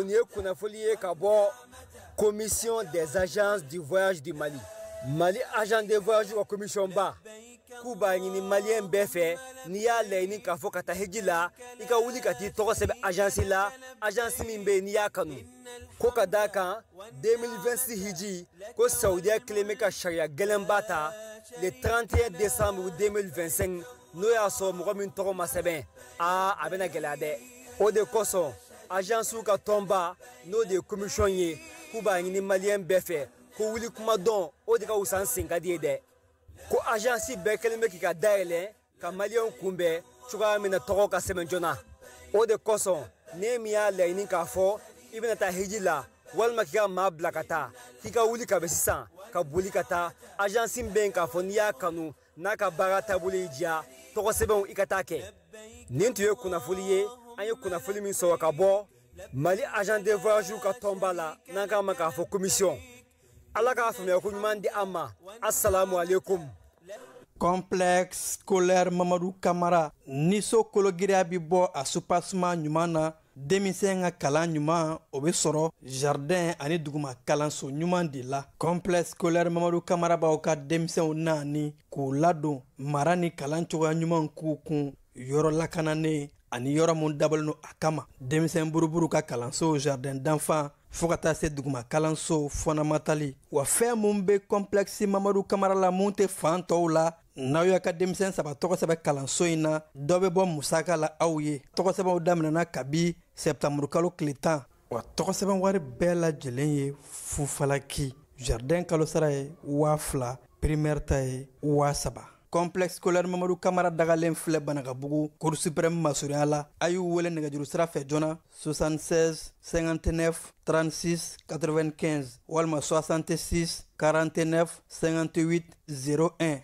Niye kunafoliye kabo Commission des agences du voyage du Mali. Mali agent de voyage wa commission ba. Kuba ni malien befe ni ya leini ka fo kata hejila ika wuli kati to sebe agence la agence min be ni ya kanu. Ko kadaka 2026 hiji ko Saudi kleme ka sharia gelembata le 31 décembre 2025 no ya so mo min to ma sebe abena gelade o de koso agence ka tomba no de commission ye kuba ni malien befe ko wuli kuma don o de ka usan singadi de ko agence bekeleme ki ka daele ka malien kumbe chuga mina to ka semen jona o de koso nemia leini ka fo ibina ta hijila walma kika mabla kata kika wuli ka besisa ka buli kata agence ben ka fo niya kanu naka barata buli dia to seben ikatake nintu ye kuna fuliye anye kuna fuli min so ka bo Mali agent de voyage ka tombala naka maka fo commission ala ka fa me ko mandi amma assalamu alaikum. Complexe scolaire Mamadou Camara niso kologira bi bo a soupassement nyumana denmisɛn ka kalan ɲuman o be sɔrɔ jardin ani duguma kalanso ɲuman de la. Complexe scolaire Mamadou Camara b'aw ka denmisɛnw naani k'u ladon mara ni kalan cogoya ɲuman k'u kun yɔrɔ lakananen ani yɔrɔ mun dabalen no a kama. Denmisɛn buruburu ka kalanso jardin d'enfant fo ka taa se duguma kalanso fondamentali wa fɛn mun be complexe Mamadou Camara la mun tɛ fan tɔw la. N'aw y'a ka denmisɛn saba tɔgɔ sɛbɛ kalanso in na dɔ bɛ bɔ musaka la aw ye. Tɔgɔ sɛbɛnw daminɛna kabi septembre kalo tile 10 wa tɔgɔ sɛbɛn wari bɛɛ lajɛlen ye fufalaki. Jardin kalo sara ye 2000, primaire ta ye 3000. Complexe scolaire Mamadou Camara dagalen filɛ Banagabugu cour suprême masurunya la. A y'u wele nɛgɛjuru sira fɛ joona 76 59 36 95 walima 66 49 58 01.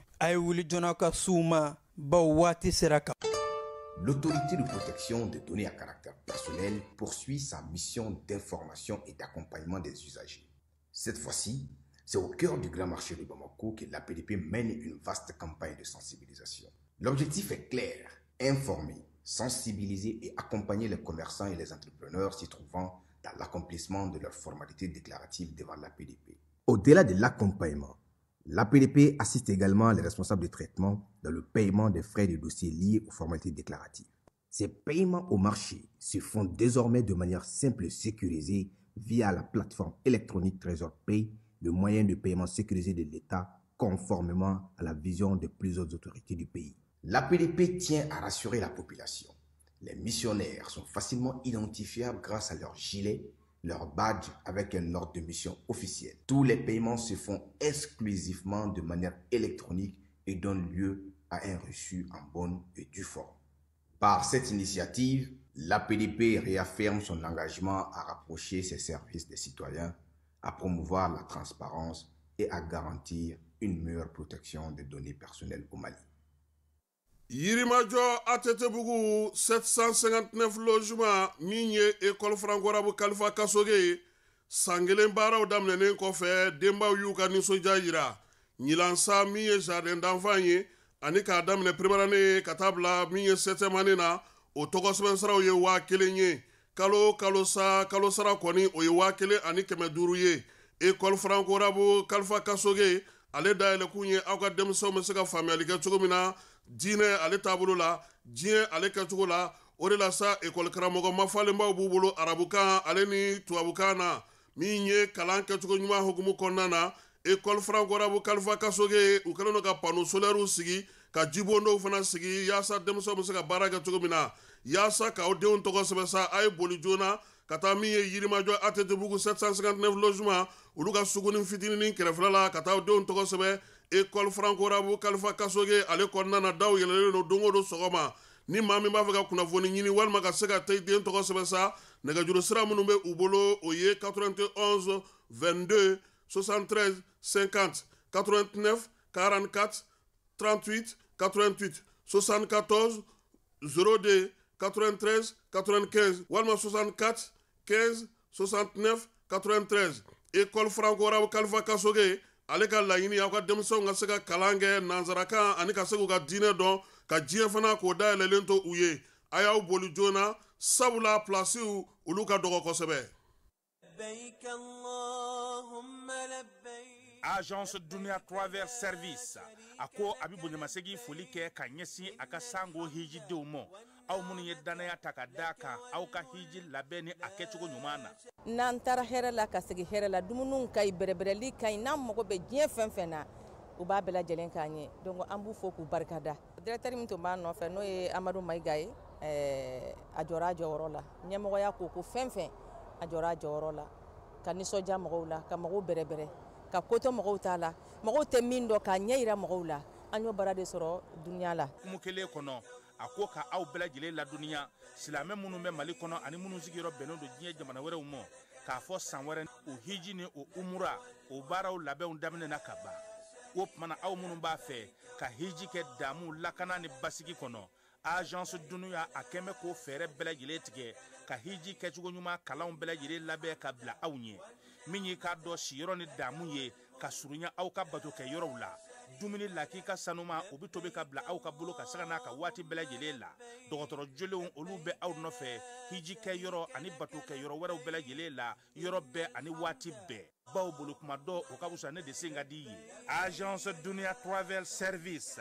L'autorité de protection des données à caractère personnel poursuit sa mission d'information et d'accompagnement des usagers. Cette fois-ci, c'est au cœur du grand marché de Bamako que l'APDP mène une vaste campagne de sensibilisation. L'objectif est clair, informer, sensibiliser et accompagner les commerçants et les entrepreneurs s'y trouvant dans l'accomplissement de leurs formalités déclaratives devant l'APDP. Au-delà de l'accompagnement, l'APDP assiste également les responsables de traitement dans le paiement des frais de dossier liés aux formalités déclaratives. Ces paiements au marché se font désormais de manière simple et sécurisée via la plateforme électronique Trésor Pay, le moyen de paiement sécurisé de l'État, conformément à la vision de plusieurs autorités du pays. L'APDP tient à rassurer la population. Les missionnaires sont facilement identifiables grâce à leur gilet, leur badge avec un ordre de mission officiel. Tous les paiements se font exclusivement de manière électronique et donnent lieu à un reçu en bonne et due forme. Par cette initiative, l'APDP réaffirme son engagement à rapprocher ses services des citoyens, à promouvoir la transparence et à garantir une meilleure protection des données personnelles au Mali. Yirimajo Atetebugu 759 logements minye école franco-arabe Khalifa Kassoge sangelen baraw damnenen kofɛ denbaw y'u ka nisɔndiya yira ɲilansa min ye jardin d'enfant ye ani k'a daminɛ première année ka taa bila min ye 7e année na o tɔgɔsɛbɛn saraw ye 1000 ye kalo sara kɔni o ye 1000 ani 500 ye école franco-arabe Khalifa Kassoge ale dayɛlɛ kun ye aw ka denmisɛnw bɛ se ka faamuyali kɛ cogo min na diinɛ ale taabolo la diɲɛ ale kɛcogo la o de la sa école karamɔgɔ mafalenbaw b'u bolo arabukan ale ni tubabukan na min ye kalan kɛcogo ɲuman hukumu kɔnɔna na école franco-arabe Khalifa Kassoge u kɛlen don ka panneau solaire sigi ka jibondow fana sigi yaasa denmisɛnw bɛ se ka baara kɛ cogo min na yaasa k'aw denw tɔgɔ sɛbɛn sa a ye boli joona ka taa min ye Yirimajɔ Atetebugu 759 logement olu ka sugunin fitinin kɛrɛfɛla la ka taa denw tɔgɔ sɛbɛn école franco-arabe Khalifa Kassoge ale kɔnɔna na daw yɛlɛlen don don o don sɔgɔma ni maa min b'a fɛ ka kunnafoni ɲini walima ka se ka taa den tɔgɔ sɛbɛn sa nɛgɛjuru sira minnu bɛ u bolo o ye 91 22 73 50 89 44 38 88 74 02 93 95 walima 64 15 69 93 école franco-arabe Khalifa Kassoge ale ka laɲini aw ka denmisɛnw ka se ka kalan kɛ nanzarakan ani ka se k'u ka diinɛ dɔn ka diɲɛ fana k'o dayɛlɛlen to u ye a y'aw boli joona sabula plasiw olu ka dɔgɔ kosɛbɛ. Agence Dunia Travers Service ako abibu nyamasegi foli kɛ ka ɲɛsin a ka sango hiji denw ma aw minnu ye danaya ta ka da kan aw ka hiji labɛn ni a kɛcogo ɲuman na. N'an taara hɛrɛ la ka segin hɛrɛ la dumuniw ka ɲi bɛrɛbɛrɛli ka ɲi n'an mago bɛ diɲɛ fɛn fɛn na u b'a bɛɛ lajɛlen k'an ɲɛ donc an b'u fo k'u barikada. Directeur min tun b'a nɔfɛ n'o ye Amadu Mayiga ye a jɔra a jɔyɔrɔ la ɲɛmɔgɔya ko fɛn fɛn a jɔra a jɔyɔrɔ la ka nisɔndiya mɔgɔw la ka mɔgɔw bɛrɛbɛrɛ ka koto mɔgɔw t'a la mɔgɔw tɛ min dɔn k'a ɲɛ yira mɔgɔw la an y'o baara de sɔrɔ duniya la. Kumu kelen kɔnɔ a ko ka aw bɛɛ lajɛlen laduniya silamɛ minnu bɛ Mali kɔnɔ ani minnu sigiyɔrɔ bɛnnen don diɲɛ jamana wɛrɛw ma k'a fɔ san wɛrɛ o hiji ni o umura o baaraw labɛnw daminɛna ka ban o tumana aw minnu b'a fɛ ka hiji kɛ damu lakana ni basigi kɔnɔ Agence Dunuya a kɛn bɛ k'o fɛɛrɛ bɛɛ lajɛlen tigɛ ka hiji kɛcogo ɲuman kalanw bɛɛ lajɛlen labɛn ka bila aw ɲɛ min ye k'a dɔn siyɔrɔ ni damu ye ka surunya aw ka bato kɛ yɔrɔw la dumuni laki ka sanuma u bi tobi ka bila aw ka bolo ka saga n'a ka waati bɛɛ lajɛlen la dɔgɔtɔrɔ jolenw olu bɛ aw nɔfɛ hiji kɛ yɔrɔ ani bato kɛ yɔrɔ wɛrɛw bɛɛ lajɛlen la yɔrɔ bɛɛ ani waati bɛɛ baw bolo kuma dɔ o ka wusa ne de sen ka di ye. Agence Dunia Travel Service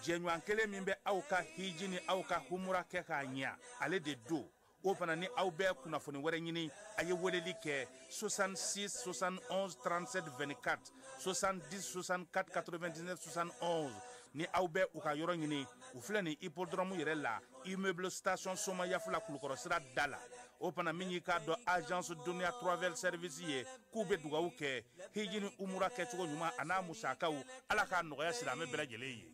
jɛɲɔgɔn kelen min bɛ aw ka hiji ni aw ka humura kɛ k'a ɲɛ ale de do o fana ni aw bɛɛ kunnafoni wɛrɛ ɲini a ye weleli kɛ 66 71 37 24 70 64 99 71 ni aw bɛɛ u ka yɔrɔ ɲini u filɛ nin hippodrome yɛrɛ la immeuble station Soma Yafula Kulukɔrɔ sira da la o fana min y'i k'a dɔn Agence Dunia Travel Service ye k'u bɛ dugawu kɛ hiji ni umura kɛcogo ɲuman a n'a musakaw ala k'a nɔgɔya silamɛ bɛɛ lajɛlen ye.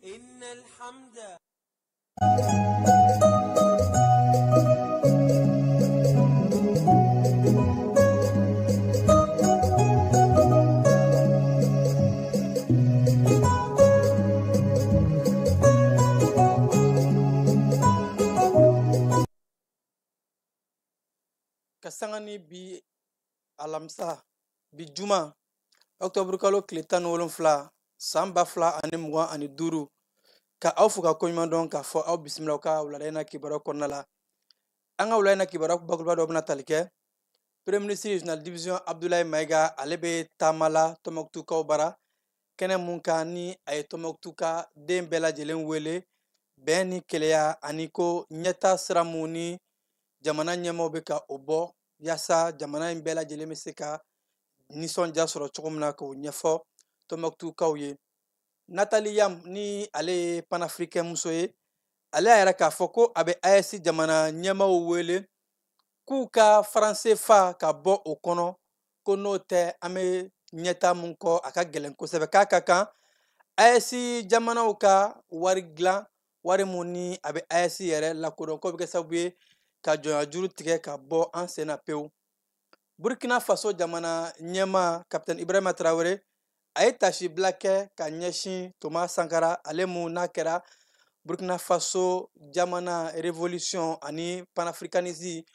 Sangani bi alamisa bi juma octobre kalo tile 17 san 2025 ka aw fo ka koɲuman dɔn k'a fɔ aw bisimila aw ka wuladayina kibaruya kɔnɔna la an ka wuladayina kibaruya bakuruba dɔ bɛna tali kɛ premier ministre régional division Abdoulaye Mayiga ale bɛ taama la Tɔnbukutukaw bara kɛnɛ mun kan ni a ye Tɔnbukutuka den bɛɛ lajɛlen wele bɛn ni keleya ani ko ɲɛta sira mun ni jamana ɲɛmaaw bɛ ka o bɔ yasa jamana in bɛɛ lajɛlen bɛ se ka nisɔndiya sɔrɔ cogo min na k'o ɲɛfɔ Tɔnbukutukaw ye. Nathalie Yam ni ale ye panafricain muso ye ale y'a yɛrɛ k'a fɔ ko a bɛ AES jamana ɲɛmaaw wele k'u ka français fa ka bɔ o kɔnɔ ko n'o tɛ an bɛ ɲɛta mun kɔ a ka gɛlɛn kosɛbɛ k'a ka kan AES jamanaw ka wari dilan wari mun ni a bɛ AES yɛrɛ lakodɔn ko bɛ kɛ sababu ye ka jɔnya juru tigɛ ka bɔ an sen na pewu. Burkina Faso jamana ɲɛmaa Capitaine Ibrahima Traoré a ye tasibila kɛ ka ɲɛsin Thomas Sankara ale mun n'a kɛra Burkina Faso jamana révolution ani panafricanisme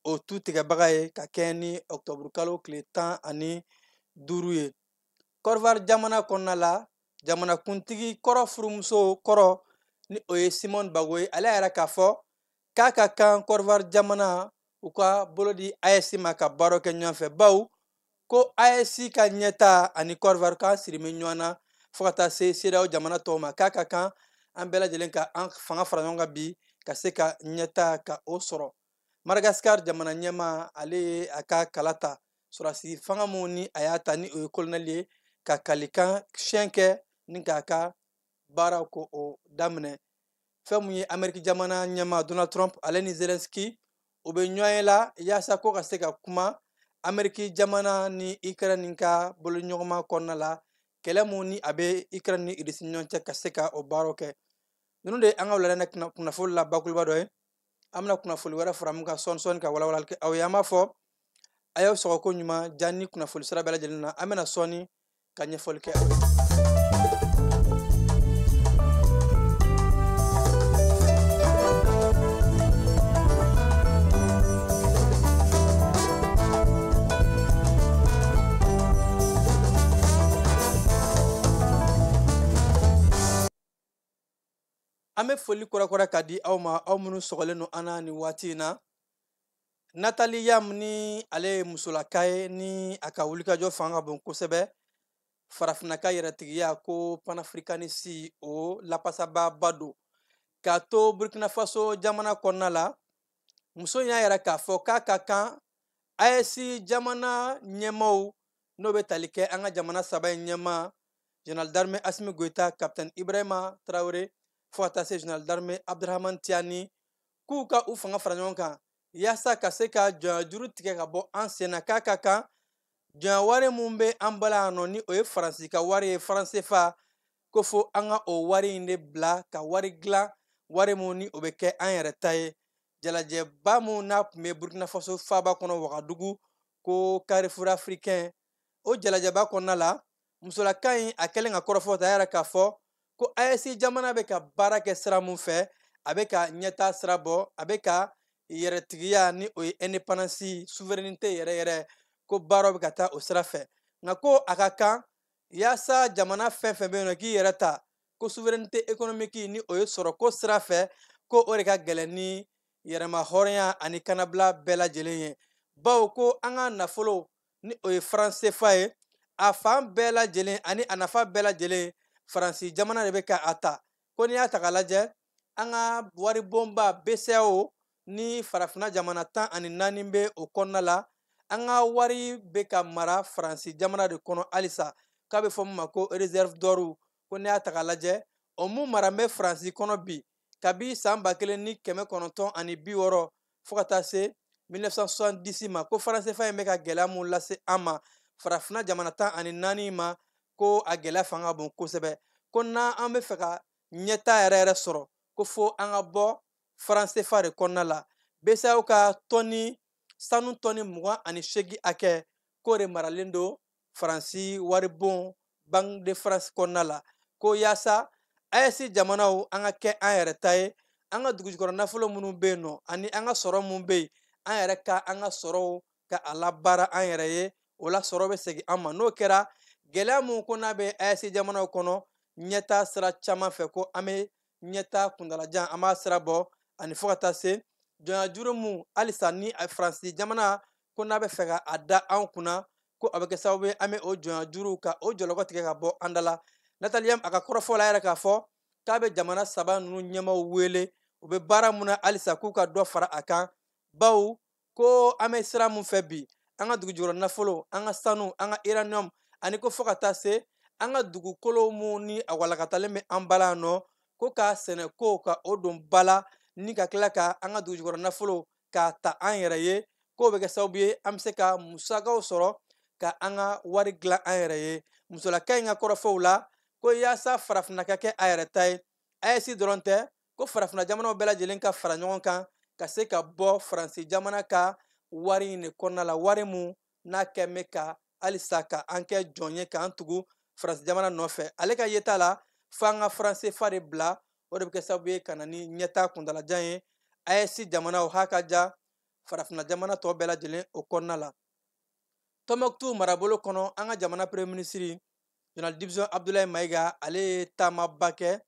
o tu tigɛbaga ye ka kɛ ni octobre kalo tile 15 ye. Côte d'Ivoire jamana kɔnɔna la jamanakuntigi kɔrɔ furumuso kɔrɔ ni o ye Simone Bagbo ye ale yɛrɛ k'a fɔ k'a ka kan Côte d'Ivoire jamana u ka bolo di AES ma ka baara kɛ ɲɔgɔn fɛ baw ko AES ka ɲɛta ani Côte d'Ivoire k'an sirimi ɲɔgɔn na fo ka taa se CEDEAO jamana tɔw ma k'a ka kan an bɛɛ lajɛlen ka an fanga fara ɲɔgɔn kan bi ka se ka ɲɛta ka o sɔrɔ. Madagascar jamana ɲɛmaa ale ye a ka kala ta sɔrɔdasi fanga mun ni a y'a ta ni o ye colonel ye ka kalikan siyɛn kɛ ni k'a ka baara ko o daminɛ. Fɛn mun ye Amérique jamana ɲɛmaa Donald Trump ale ni Zelensky o bɛ ɲɔgɔn ye la yaasa ko ka se ka kuma Amérique jamana ni Ukraine ka boloɲɔgɔnma kɔnɔna la kɛlɛ mun ni a bɛ Ukraine ni Russie ɲɔgɔn cɛ ka se ka o baaraw kɛ. Ninnu de an ka wuladayina kunnafoni la bakuruba dɔ ye an bɛna kunnafoni wɛrɛ fara mun kan sɔɔni ka walawalali kɛ aw ye an b'a fɔ a y'aw sɔgɔ ko ɲuman diya ni kunnafoni sira bɛɛ lajɛlen na an bɛna sɔɔni ka ɲɛfɔli kɛ aw ye. An bɛ foli kɔrɔkɔrɔ ka di aw ma aw minnu sɔgɔlen don an na nin waati in na Nathalie Yam ni ale musolaka ye ni a ka wulikajɔ fanga bon kosɛbɛ farafinaka yɛrɛtigiya ko panafricanisi o lapasababa don k'a to Burkina Faso jamana kɔnɔna la muso y'a yɛrɛ k'a fɔ k'a ka kan AES jamana ɲɛmaw n'o bɛ tali kɛ an ka jamana saba in ɲɛma Général d'armée Assimi Goïta, Capitaine Ibrahima Traoré fo ka taa se Général d'armée Abdurahmane Tiani k'u ka u fanga fara ɲɔgɔn kan yaasa ka se ka jɔnya juru tigɛ ka bɔ an sen na k'a ka kan jɔnya wari mun bɛ an bala yan nɔ ni o ye Faransi ka wari ye franc CFA ko fo an ka o wari in de bila ka wari dilan wari mun ni o bɛ kɛ an yɛrɛ ta ye jalajɛba mun n'a tun bɛ Burkina Faso faaba kɔnɔ Wagadugu ko Carrefour africain o jalajɛba kɔnɔna la musolaka in a kɛlen ka kɔrɔfɔ ta a yɛrɛ k'a fɔ ko AES jamana bɛ ka baara kɛ sira mun fɛ a bɛ ka ɲɛtaa sira bɔ a bɛ ka yɛrɛtigiya ni o ye indépendance souveraineté yɛrɛ yɛrɛ ko baaraw bɛ ka taa o sira fɛ nka ko a ka kan yaasa jamana fɛn fɛn bɛ yen nɔ k'i yɛrɛ ta ko souveraineté économique ni o ye sɔrɔ ko sira fɛ ko o de ka gɛlɛn ni yɛrɛma hɔrɔnya ani kanabila bɛɛ lajɛlen ye bawo ko an ka nafolo ni o ye franc CFA ye a fan bɛɛ lajɛlen ani a nafa bɛɛ lajɛlen Faransi jamana de bɛ ka a ta ko n'i y'a ta k'a lajɛ an ka waribonba BCEAO ni farafina jamana 14 bɛ o kɔnɔna la an ka wari bɛ ka mara Faransi jamana de kɔnɔ halisa k'a bɛ fɔ min ma ko réserve d'or ko n'i y'a ta k'a lajɛ o mun mara bɛ Faransi kɔnɔ bi kabi san 1960 fo ka taa se 1970 ma ko franc CFA in bɛ ka gɛlɛya mun lase an ma farafina jamana 14 ma ko a gɛlɛya fanga bon kosɛbɛ ko n'an bɛ fɛ ka ɲɛtaa yɛrɛ sɔrɔ ko fo an ka bɔ franc CFA de kɔnɔna la BCEAO ka sanu tɔni 28 hakɛ k'o de maralen don Faransi waribon Banque de France kɔnɔna la ko yaasa AES jamanaw an ka kɛ an yɛrɛ ta ye an ka dugujukɔrɔ nafolo minnu bɛ yen nɔ ani an ka sɔrɔ mun bɛ yen an yɛrɛ ka an ka sɔrɔw ka a labaara an yɛrɛ ye o la sɔrɔ bɛ segin an ma n'o kɛra gɛlɛya mun ko n'a bɛ AES jamanaw kɔnɔ ɲɛtaa sira caman fɛ ko an bɛ ɲɛtaa kuntalajan an b'a sira bɔ ani fo ka taa se jɔnya juru mun halisa ni Faransi jamana ko n'a bɛ fɛ ka a da an kunna ko a bɛ kɛ sababu ye an bɛ o jɔnya juru ka o jɔlɔkɔ tigɛ ka bɔ an da la Nathalie Yam a ka kɔrɔfɔ la yɛrɛ k'a fɔ k'a bɛ jamana saba ninnu ɲɛmaw wele u bɛ baara mun na halisa k'u ka dɔ fara a kan bawo ko an bɛ sira mun fɛ bi an ka dugujukɔrɔ nafolo an ka sanu an ka uranium ani ko fo ka taa se an ka dugukolo mun ni a walakatalen bɛ an bala yan nɔ ko k'a sɛnɛ ko ka o don bala ni ka tila ka an ka dugujukɔrɔ nafolo k'a ta an yɛrɛ ye k'o bɛ kɛ sababu ye an bɛ se ka musakaw sɔrɔ ka an ka wari dilan an yɛrɛ ye musolaka in ka kɔrɔfɔw la ko yaasa farafina ka kɛ a yɛrɛ ta ye AES dɔrɔn tɛ ko farafina jamanaw bɛɛ lajɛlen ka fara ɲɔgɔn kan ka se ka bɔ Faransi jamana ka wari in de kɔnɔna la wari mun n'a kɛ bɛ ka halisa ka an kɛ jɔn ye k'an tugu Faransi jamana nɔfɛ ale ka yeta la fo an ka franc CFA de bila o de bɛ kɛ sababu ye ka na ni ɲɛtaa kuntalajan ye AES jamanaw ha ka ja farafina jamana tɔ bɛɛ lajɛlen o kɔnɔna la Tɔnbɔkutu marabolo kɔnɔ an ka jamana premier ministre Général Division Abdoulaye Maïga ale ye taamaba kɛ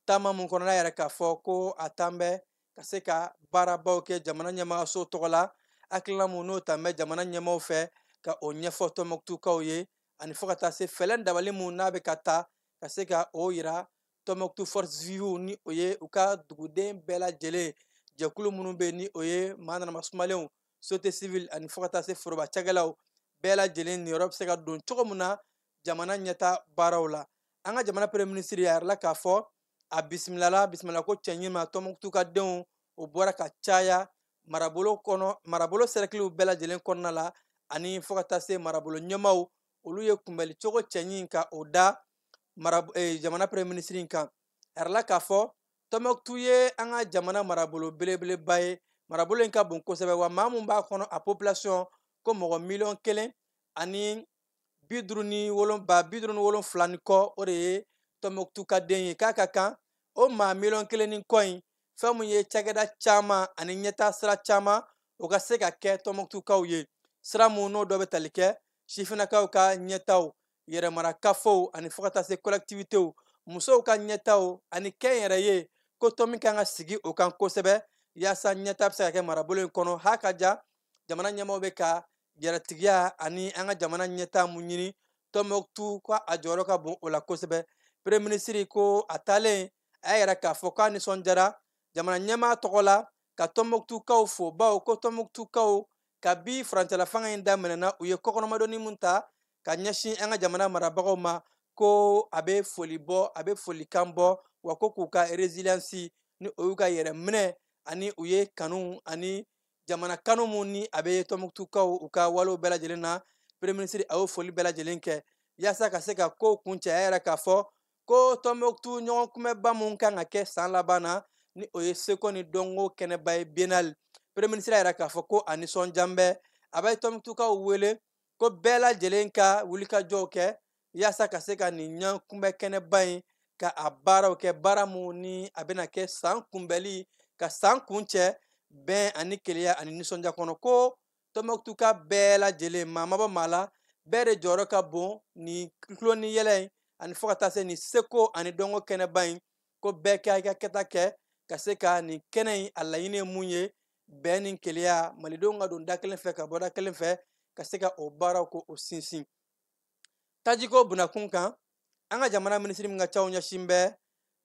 taama mun kɔnɔ n'a yɛrɛ k'a fɔ ko a tan bɛ ka se ka baarabaw kɛ jamana ɲɛmaayaso tɔgɔ la hakilina mun n'o tan bɛ jamana ɲɛmaaw fɛ ka o ɲɛfɔ Tɔnbɔkutukaw ye ani fo ka taa se fɛlɛn dabali mun n'a bɛ ka taa ka se ka o yira Tɔnbɔkutu force vive ni o ye u ka duguden bɛɛ lajɛlen jɛkulu minnu bɛ yen ni o ye maa nanama sumalenw société civile ani fo ka taa se foroba cakɛlaw bɛɛ lajɛlen niyɔrɔ bɛ se ka don cogo min na jamana ɲɛta baaraw la an ka jamana premier ministre a yɛrɛ la k'a fɔ a bisimilala ko cɛɲi ma Tɔnbɔkutu ka denw o bɔra ka caya marabolo cercle bɛɛ lajɛlen kɔnɔna la ani fo ka taa se marabolo ɲɛmaw olu ye kunbɛli cogo cɛɲi ka o da jamana premier ministre in kan a yɛrɛ la k'a fɔ Tɔnbɔkutu ye an ka jamana marabolo belebeleba ye marabolo in ka bon kosɛbɛ wa maa mun b'a kɔnɔ a population ko mɔgɔ 1,000,000 ani 57 ni kɔ o de ye Tɔnbɔkutu ka den ye k'a ka kan o maa 1,000,000 ni kɔ in fɛn mun ye cakɛda caman ani ɲɛtaa sira caman o ka se ka kɛ Tɔnbɔkutukaw ye sira mun n'o dɔ bɛ tali kɛ sifinnakaw ka ɲɛtaw yɛrɛmarakafow ani fo ka taa se collectivitéw musow ka ɲɛtaw ani kɛnyɛrɛ ye ko tɔn min kan ka sigi o kan kosɛbɛ yaasa ɲɛta bɛ se ka kɛ marabolo in kɔnɔ ha ka ja jamana ɲɛmaaw bɛ ka yɛrɛtigiya ani an ka jamana ɲɛtaa mun ɲini Tɔnbukutu ko a jɔyɔrɔ ka bon o la kosɛbɛ. Premier ministre ko a taalen a y'a yɛrɛ k'a fɔ k'a nisɔndiyara jamana ɲɛmaa tɔgɔ la ka Tɔnbukutukaw fo bawo ko Tɔnbukutukaw kabi furancɛla fanga in daminɛna u ye kɔkɔrɔmadɔnni mun ta ka ɲɛsin an ka jamana marabagaw ma ko a bɛ folikan bɔ wa ko k'u ka résilience ni o y'u ka yɛrɛminɛ ani u ye kanu ani jamana kanu mun ni a bɛ Tɔnbukutukaw u ka walew bɛɛ lajɛlen na. Premier ministre a y'o foli bɛɛ lajɛlen kɛ yaasa ka se ka kow kuncɛ. A yɛrɛ k'a fɔ ko Tɔnbukutu ɲɔgɔn kunbɛba mun kan ka kɛ san laban na ni o ye seko ni dɔnko kɛnɛba ye biennale. Premier ministre a yɛrɛ k'a fɔ ko a nisɔndiya bɛ a bɛ Tɔnbukutukaw wele ko bɛɛ lajɛlen ka wulikajɔw kɛ yaasa ka se ka nin ɲɔgɔn kunbɛ kɛnɛba in ka a baaraw kɛ baara mun ni a bɛna kɛ san kunbɛli ka san kuncɛ bɛn ani keleya ani nisɔndiya kɔnɔ ko Tɔnbukutuka bɛɛ lajɛlen maa ma bɔ maa la bɛɛ de jɔyɔrɔ ka bon ni tulo ni yɛlɛ in ani fo ka taa se nin seko ani dɔnko kɛnɛba in ko bɛɛ k'a ka kɛta kɛ ka se ka nin kɛnɛ in a laɲini ye mun ye bɛn ni keleya malidenw ka don da kelen fɛ ka bɔ da kelen fɛ ka se ka o baaraw ko o sinsin. Tajiko bunakun kan an ka jamana minisiri min ka caw ɲɛsin bɛ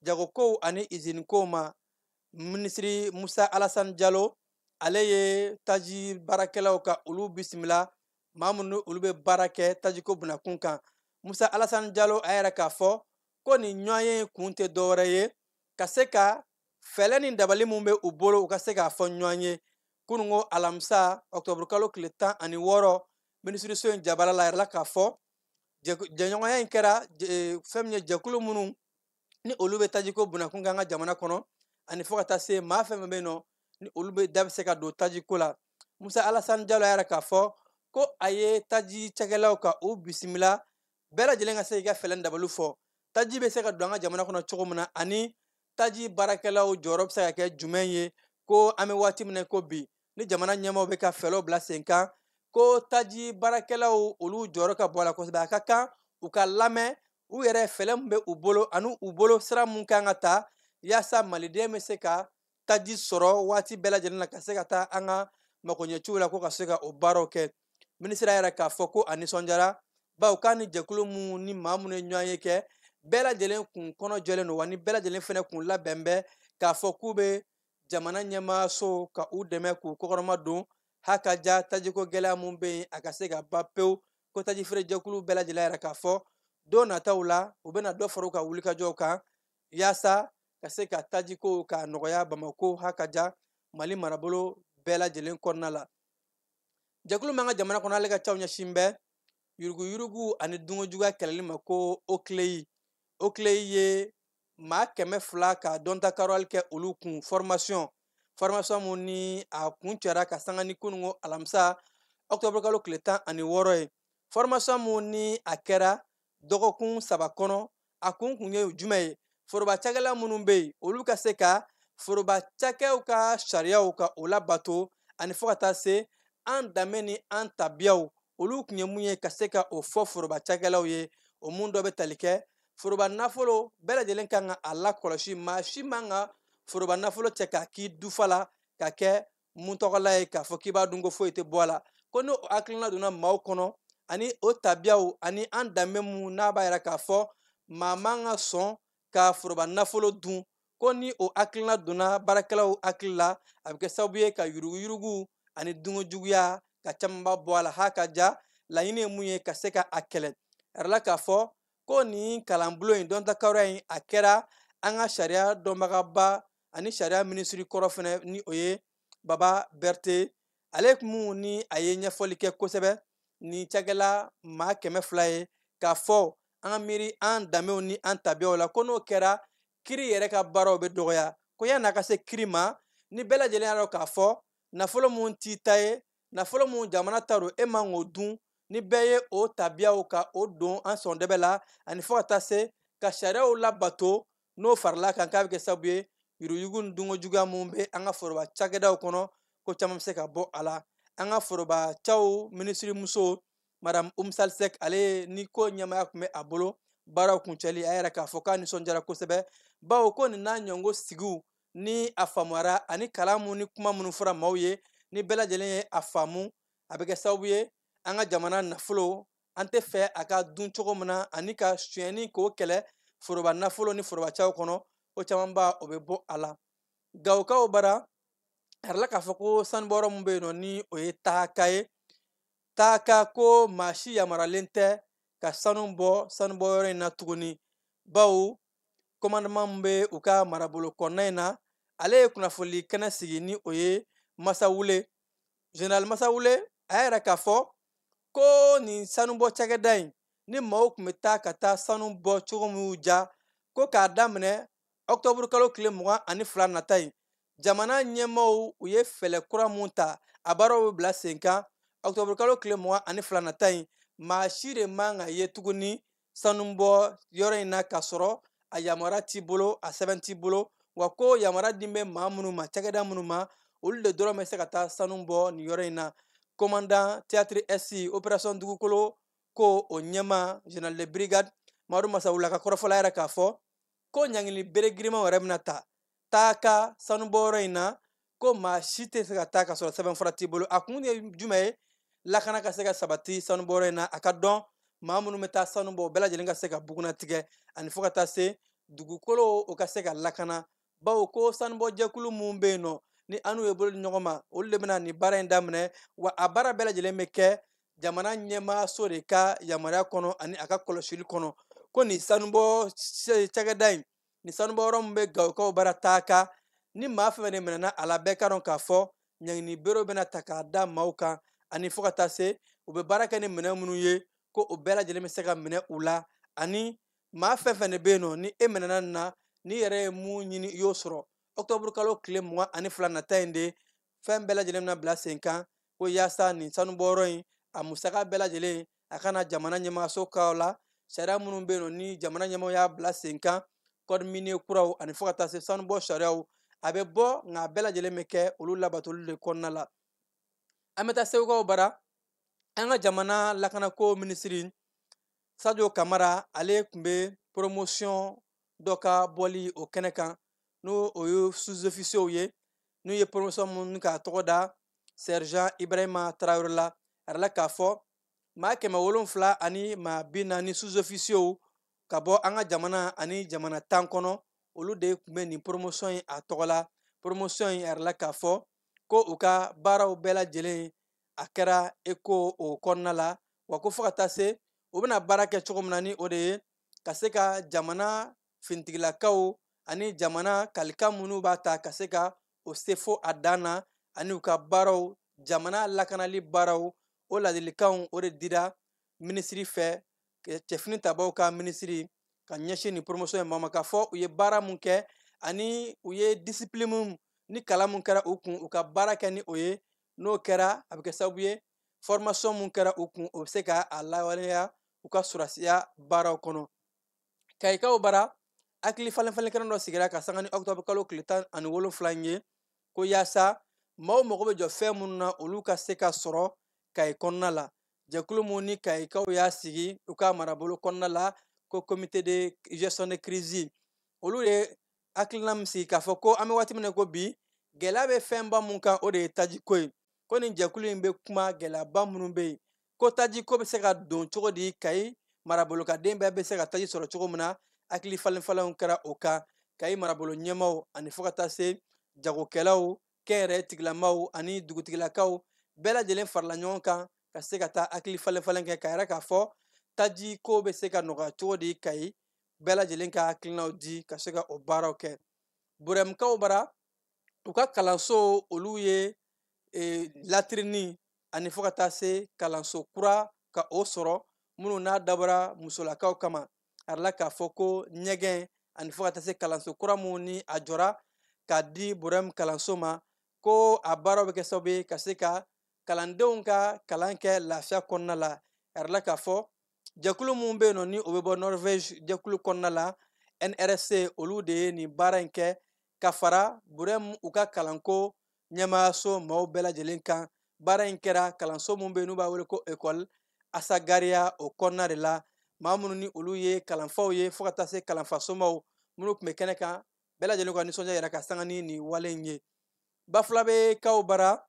jagokow ani izini kow ma. Minisiri Musa Alassane Diallo ale ye taji baarakɛlaw ka olu bisimila maa minnu olu bɛ baara kɛ tajiko bunakun kan. Musa Alassane Diallo a yɛrɛ k'a fɔ ko nin ɲɔgɔnye kun tɛ dɔwɛrɛ ye ka se ka fɛlɛ ni dabali mun bɛ u bolo u ka se k'a fɔ ɲɔgɔn ye. Kunungo alamisa octobre kalo tile 16 minisiriso in jabala la yɛrɛ la k'a fɔ jɛɲɔgɔnya in kɛra fɛn min ye jɛkulu minnu ni olu bɛ tajiko bunakun kan an ka jamana kɔnɔ ani fo ka taa se maa fɛn bɛ yen nɔ ni olu bɛ da bɛ se ka don tajiko la. Musa Alassane Diallo a yɛrɛ k'a fɔ ko a ye taji cakɛlaw ka u bisimila bɛɛ lajɛlen ka se k'i ka fɛlɛ ni dabaliw fɔ taji bɛ se ka don an ka jamana kɔnɔ cogo min na ani taji baarakɛlaw jɔyɔrɔ bɛ se ka kɛ jumɛn ye ko an bɛ waati min na ko bi ni jamana ɲɛmaaw bɛ ka fɛlɛw bila sen kan ko taji baarakɛlaw olu jɔyɔrɔ ka bɔ a la kosɛbɛ. A ka kan u ka lamɛn u yɛrɛ fɛlɛ min bɛ u bolo ani u bolo sira mun kan ka ta yaasa maliden bɛ se ka taji sɔrɔ waati bɛɛ lajɛlen na ka se ka taa an ka makoɲɛciw la ko ka se ka o baaraw kɛ. Minisiri a yɛrɛ k'a fɔ ko a nisɔndiyara bawo k'a ni jɛkulu mun ni maa minnu ye ɲɔgɔn ye kɛ bɛɛ lajɛlen kun kɔnɔ jɔlen don wa ni bɛɛ lajɛlen fana kun labɛn bɛ k'a fɔ k'u bɛ jamana ɲɛmaaso ka u dɛmɛ k'u kɔkɔrɔma don hakaja tajiko gɛlɛya mun bɛ yen a ka se ka ban pewu ko taji feere jɛkulu bɛɛ lajɛlen yɛrɛ k'a fɔ don nataw la u bɛna dɔ fara u ka wulikajɔw kan yaasa ka se ka tajiko ka nɔgɔya Bamako hakaja Mali marabolo bɛɛ lajɛlen kɔnɔna la. Jɛkulu min an ka jamana kɔnɔ ale ka caw ɲɛsin bɛ yuruguyurugu ani dunkojuguya kɛlɛli ma ko OCLEI ye maa 200 ka dɔnta karɔli kɛ olu kun formation mun ni a kun cɛra ka sanga ni kunungo alamisa octobre kalo tile 16 ye. Formation mun ni a kɛra dɔgɔkun 3 kɔnɔ a kun ye jumɛn ye foroba cakɛla minnu bɛ yen olu ka se ka foroba cakɛw ka sariyaw ka o labato ani fo ka taa se an danbe ni an tabiyaw olu kun ye mun ye ka se ka o fɔ foroba cakɛlaw ye o mun dɔ bɛ tali kɛ foroba nafolo bɛɛ lajɛlen kan ka a lakɔlɔsi maa si man ka foroba nafolo cɛ k'a k'i dufa la ka kɛ mun tɔgɔla ye k'a fɔ k'i b'a dun ko foyi tɛ bɔ a la ko ni o hakilina donna maaw kɔnɔ ani o tabiyaw ani an danbe mun n'a b'a yɛrɛ k'a fɔ maa man ka sɔn ka foroba nafolo dun ko ni o hakilina donna baarakɛlaw hakili la a bɛ kɛ sababu ye ka yuruguyurugu ani dunkojuguya ka camanba bɔ a la hakaja laɲini ye mun ye ka se ka a kɛlɛ. A yɛrɛ k'a fɔ ko nin kalanbulon in dɔntakawara in a kɛra an ka sariya dɔnbagaba ani sariya minisiri kɔrɔ fana ni o ye Baba Berete ale mun ni a ye ɲɛfɔli kɛ kosɛbɛ ni cakɛla maa 200 ye k'a fɔ an ka miiri an danbew ni an tabiyaw la ko n'o kɛra kiri yɛrɛ ka baaraw bɛ dɔgɔya ko yan'a ka se kiri ma ni bɛɛ lajɛlen y'a dɔn k'a fɔ nafolo mun t'i ta ye nafolo mun jamana ta don e man k'o dun ni bɛɛ ye o tabiyaw ka o don an sɔndɛbɛ la ani fo ka taa se ka sariyaw labato n'o farala kan k'a bɛ kɛ sababu ye yuruguyurugu ni dunkojuguya mun bɛ an ka foroba cakɛdaw kɔnɔ ko caman bɛ se ka bɔ a la. An ka foroba caw minisiri muso Madame Umsal Sek ale ni ko ɲɛmaya tun bɛ a bolo baaraw kuncɛli a yɛrɛ k'a fɔ k'a nisɔndiyara kosɛbɛ bawo ko nin n'a ɲɔngo sigiw ni a faamuyara ani kalan mun ni kuma minnu fɔra maaw ye ni bɛɛ lajɛlen ye a faamu a bɛ kɛ sababu ye an ka jamana nafolo an tɛ fɛ a ka dun cogo min na ani ka suyɛni k'o kɛlɛ foroba nafolo ni forobacɛw kɔnɔ o camanba o bɛ bɔ a la gawokaw bara a yɛrɛ la k'a fɔ ko sanubɔyɔrɔ min bɛ yen nɔ ni o ye taaka ye taaka ko maa si yamaralen tɛ ka sanu bɔ sanubɔyɔrɔ in na tuguni bawo commandement min bɛ u ka marabolo kɔnɔna in na ale ye kunnafoni kɛnɛ sigi ni o ye Masawule General Masawule a y'a yɛrɛ k'a fɔ ko nin sanubɔ cakɛda in ni maaw tun bɛ taa ka taa sanu bɔ cogo min y'u ja ko k'a daminɛ octobre kalo tile 22 nata in jamana ɲɛmaaw u ye fɛɛrɛ kura mun ta a baaraw bɛ bila sen kan octobre kalo tile 22 nata in maa si de man ka ye tuguni sanubɔ yɔrɔ in na k'a sɔrɔ a yamaruya t'i bolo a sɛbɛn t'i bolo wa ko yamaruya di bɛ maa minnu ma cakɛda minnu ma olu de dɔrɔn bɛ se ka taa sanu bɔ nin yɔrɔ in na commandant théâtre SI opération dugukolo ko o ɲɛma général de brigade Mamadu Masawula ka kɔrɔfɔla yɛrɛ k'a fɔ ko ɲangili bere girimanw yɛrɛ bɛna ta taaka sanubɔyɔrɔ in na ko maa si tɛ se ka taa ka sɔrɔ sɛbɛn fura t'i bolo a kun ye jumɛn ye lakana ka se ka sabati sanubɔyɔrɔ in na a ka dɔn maa minnu bɛ taa sanu bɔ o bɛɛ lajɛlen ka se ka bugunnatigɛ ani fo ka taa se dugukolo o ka se ka lakana bawo ko sanubɔjɛkulu minnu bɛ yen nɔ ni an n'u ye bolo di ɲɔgɔn ma olu de bɛna nin baara in daminɛ wa a baara bɛɛ lajɛlen bɛ kɛ jamana ɲɛmaaso de ka yamaruya kɔnɔ ani a ka kɔlɔsili kɔnɔ ko nin sanubɔ cakɛda in nin sanubɔyɔrɔ min bɛ gawokaw bara taaka ni maa fɛn fɛn de minɛna a la bɛɛ ka dɔn k'a fɔ ɲangini berew bɛna ta k'a da maaw kan ani fo ka taa se u bɛ baara kɛ ni minɛn minnu ye ko o bɛɛ lajɛlen bɛ se ka minɛ u la ani maa fɛn fɛn de bɛ yen nɔ ni e minɛna nin na n'i yɛrɛ ye mun ɲini i y'o sɔrɔ octobre kalo tile 22 nata in de fɛn bɛɛ lajɛlen bɛna bila sen kan ko yaasa nin sanubɔyɔrɔ in a musaka bɛɛ lajɛlen a kana jamana ɲɛmaaso kaw la sariya minnu bɛ yen nɔ ni jamana ɲɛmaaw y'a bila sen kan code minier kuraw ani fo ka taa se sanubɔ sariyaw a bɛ bɔ nka a bɛɛ lajɛlen bɛ kɛ olu labatoli de kɔnɔna la an bɛ taa segukaw bara an ka jamana lakanako minisiri Sadio Kamara ale tun bɛ promotion dɔ ka bɔli o kɛnɛ kan n'o ye sous-officiers ye n'u ye promotion minnu k'a tɔgɔ da sergent Ibrahima Traoré la a yɛrɛ la k'a fɔ maa 700 ani maa 40 sous-officiers ka bɔ an ka jamana ani jamana 10 kɔnɔ olu de tun bɛ nin promotion in a tɔgɔ la promotion in a yɛrɛ la k'a fɔ ko u ka baaraw bɛɛ lajɛlen a kɛra ECHO o kɔnɔna la wa ko fo ka taa se u bɛna baara kɛ cogo min na ni o de ye ka se ka jamana finitigilakaw ani jamana kalikan minnu b'a ta ka se ka o se fo a dan na ani u ka baaraw jamana lakanali baaraw o ladilikanw o de dira minisiri fɛ cɛfini tabaw ka minisiri ka ɲɛsin nin promotion in ma k'a fɔ u ye baara mun kɛ ani u ye discipline mun ni kalan mun kɛra u kun u ka baara kɛ ni o ye n'o kɛra a bɛ kɛ sababu ye formation mun kɛra u kun o bɛ se ka a lawaleya u ka sɔrɔsiya baaraw kɔnɔ kayikaw bara hakili falenfalenkɛnɛ dɔ sigira ka sanga ni octobre kalo tile 17 in ye ko yaasa maaw mago bɛ jɔ fɛn minnu na olu ka se ka sɔrɔ kayi kɔnɔna la jɛkulu mun ni kayikaw y'a sigi u ka marabolo kɔnɔna la ko comité de gestion de crise olu de hakilina min sigi k'a fɔ ko an bɛ waati min na ko bi gɛlɛya bɛ fɛnba mun kan o de ye tajiko ye ko nin jɛkulu in bɛ kuma gɛlɛyaba minnu bɛ yen ko tajiko bɛ se ka don cogo di kayi marabolokaden bɛɛ bɛ se ka taji sɔrɔ cogo min na hakili falenfalenw kɛra o kan kayi marabolo ɲɛmaaw ani fo ka taa se jagokɛlaw kɛnyɛrɛye tigilamaw ani dugutigilakaw bɛɛ lajɛlen farala ɲɔgɔn kan ka se ka taa hakili falenfalen kɛ ka yɛrɛ k'a fɔ taji ko bɛ se ka nɔgɔya cogo di kayi bɛɛ lajɛlen ka hakilinaw di ka se ka o baaraw kɛ burɛmukaw bara u ka kalanso olu ye latirini ani fo ka taa se kalanso kura ka o sɔrɔ minnu n'a dabɔra musolakaw kama a yɛrɛ la k'a fɔ ko ɲɛgɛn ani fo ka taa se kalanso kura minnu ni a jɔra k'a di burɛmu kalanso ma ko a baaraw bɛ kɛ sababu ye ka se ka kalandenw ka kalan kɛ lafiya kɔnɔna la a yɛrɛ la k'a fɔ jɛkulu minnu bɛ yen nɔ ni o bɛ bɔ Norvège jɛkulu kɔnɔna la NRC olu de ye nin baara in kɛ ka fara burɛmu u ka kalanko ɲɛmaayaso maaw bɛɛ lajɛlen kan baara in kɛra kalanso minnu bɛ yen n'u b'a wele ko école Asagariya o kɔnɔna de la maa minnu ni olu ye kalanfaw ye fo ka taa se kalanfasomaw minnu tun bɛ kɛnɛ kan bɛɛ lajɛlen ka nisɔndiya yɛrɛ ka sanga ni nin wale in ye Bafulabe kaw bara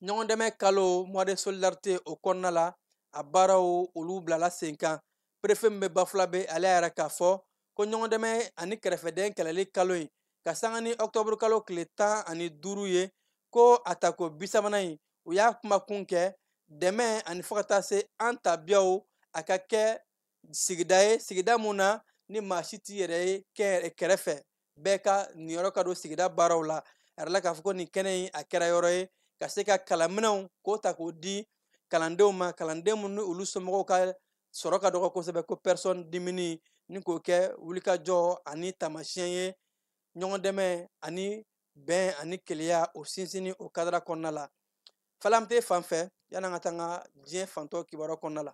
ɲɔgɔn dɛmɛ kalo mois de solidarité o kɔnɔna la a baaraw olu bilala sen kan préfet min bɛ bafula bɛ ale yɛrɛ k'a fɔ ko ɲɔgɔn dɛmɛ ani kɛrɛfɛden kɛlɛli kalo in ka sanga ni octobre kalo tile 15 ye ko a ta ko 30 in u y'a kumakun kɛ dɛmɛ ani fo ka taa se an tabiyaw a ka kɛ sigida ye sigida mun na ni maa si t'i yɛrɛ ye kɛrɛfɛ bɛɛ ka niyɔrɔ ka don sigida baaraw la a yɛrɛ la k'a fɔ ko nin kɛnɛ in a kɛra yɔrɔ ye ka se ka kalanminɛnw k'o ta k'o di kalandenw ma kalanden minnu ni olu somɔgɔw ka sɔrɔ ka dɔgɔ kosɛbɛ ko personne dimini ni k'o kɛ wulikajɔ ani taamasiyɛn ye ɲɔgɔn dɛmɛ ani bɛn ani keleya o sinsinni o kadara kɔnɔna la falamte fan fɛ yan'an ka taa an ka diɲɛ fantɔ kibaruya kɔnɔna la.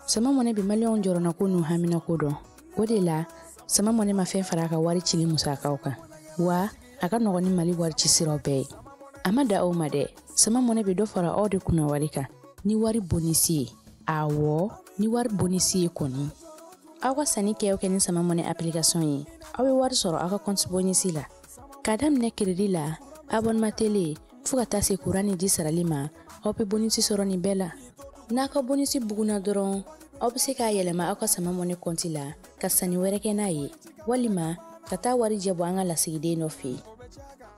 Sama mɔnɛ bi maliyɛnw jɔrɔna ko n'u hamina ko dɔn o de la sama mɔnɛ ma fɛn fara a ka wari cili musakaw kan wa a ka nɔgɔn ni Mali wari ci siraw bɛɛ ye a ma da aw ma dɛ sama mɔnɛ bi dɔ fara aw de kunna wari kan ni wari bonisi ye awɔ ni wari bonisi ye kɔni aw ka sanni kɛ ni sama mɔnɛ application ye aw bɛ wari sɔrɔ aw ka compte bonisi la k'a daminɛ crédit la abonnement télé fo ka taa se courant ni ji sarali ma aw bɛ bonisi sɔrɔ nin bɛɛ la n'a ka bonisi buguna dɔrɔn aw bɛ se k'a yɛlɛma aw ka sama mɔnɛ compte la ka sanni wɛrɛ kɛ n'a ye walima ka taa wari jɛ bɔ an ka lasigiden dɔ fɛ yen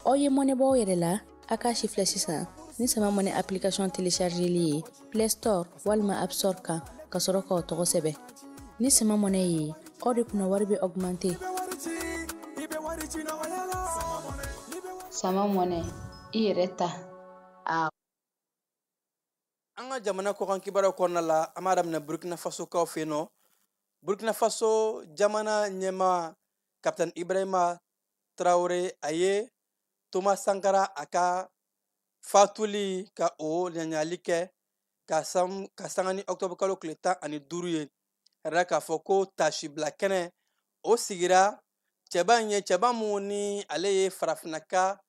aw ye mɔnɛ bɔ aw yɛrɛ la a k'a si filɛ sisan ni sama mɔnɛ application téléchargeli ye Play Store walima App Store kan ka sɔrɔ k'aw tɔgɔ sɛbɛn ni sama mɔnɛ ye aw de kunna wari bɛ augmenter sama mɔnɛ i yɛrɛ ta an ka jamana kɔkan kibaruyaw kɔnɔna la an b'a daminɛ Burkina Faso kaw fɛ yen nɔ Burkina Faso jamana ɲɛmaa Capitaine Ibrahima Traoré a ye Thomas Sankara a ka fatuli ka o ɲaɲali kɛ ka sanga ni octobre kalo tile 15 ye a yɛrɛ k'a fɔ ko tasi bila kɛnɛ o sigira cɛba in ye cɛba mun ni ale ye farafinaka